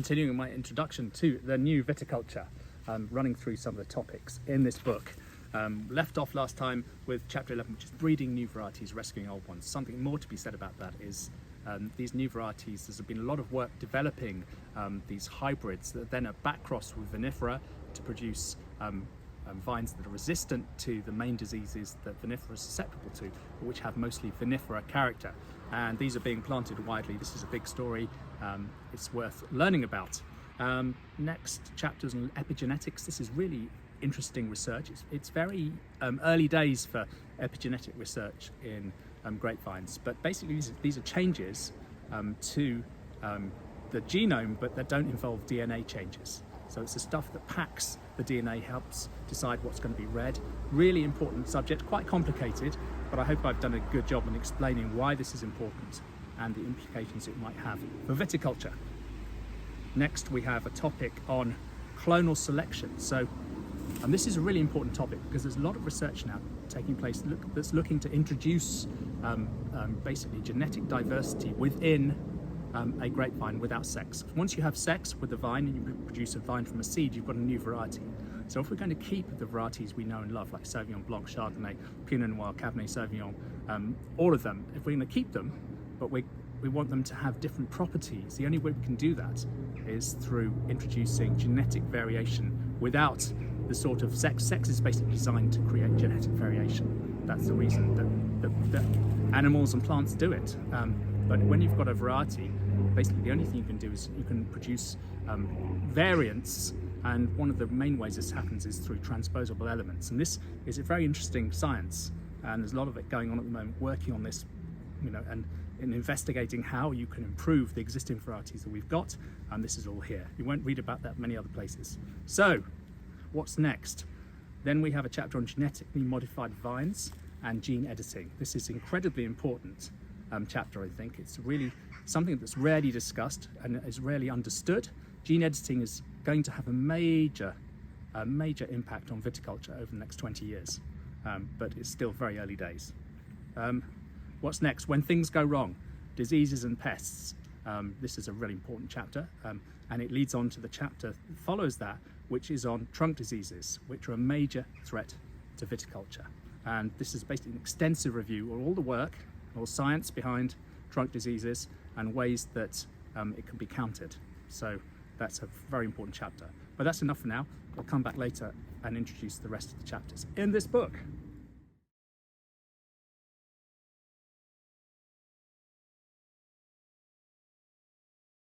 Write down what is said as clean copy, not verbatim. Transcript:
continuing my introduction to the new viticulture, running through some of the topics in this book. Left off last time with chapter 11, which is breeding new varieties, rescuing old ones. Something more to be said about that is these new varieties, there's been a lot of work developing these hybrids that then are backcrossed with vinifera to produce vines that are resistant to the main diseases that vinifera is susceptible to, but which have mostly vinifera character. And these are being planted widely. This is a big story. It's worth learning about. Next chapters on epigenetics. This is really interesting research. It's very early days for epigenetic research in grapevines, but basically these are changes to the genome, but that don't involve DNA changes. So it's the stuff that packs the DNA, helps decide what's going to be read. Really important subject, quite complicated, but I hope I've done a good job in explaining why this is important and the implications it might have for viticulture. Next, we have a topic on clonal selection. And this is a really important topic because there's a lot of research now taking place that's looking to introduce basically genetic diversity within a grapevine without sex. Once you have sex with the vine and you produce a vine from a seed, you've got a new variety. So if we're going to keep the varieties we know and love, like Sauvignon Blanc, Chardonnay, Pinot Noir, Cabernet Sauvignon, all of them, if we're going to keep them, but we want them to have different properties, the only way we can do that is through introducing genetic variation without the sort of sex. Sex is basically designed to create genetic variation. That's the reason that animals and plants do it. But when you've got a variety, basically the only thing you can do is you can produce variants, and one of the main ways this happens is through transposable elements. And this is a very interesting science, and there's a lot of it going on at the moment, working on this, and in investigating how you can improve the existing varieties that we've got, and this is all here. You won't read about that many other places. So, what's next? Then we have a chapter on genetically modified vines and gene editing. This is incredibly important chapter, I think. It's really something that's rarely discussed and is rarely understood. Gene editing is going to have a major impact on viticulture over the next 20 years, but it's still very early days. What's next? When things go wrong, diseases and pests. This is a really important chapter, and it leads on to the chapter that follows that, which is on trunk diseases, which are a major threat to viticulture. And this is basically an extensive review of all the work, all science behind trunk diseases and ways that it can be countered. So that's a very important chapter. But that's enough for now. I'll come back later and introduce the rest of the chapters in this book.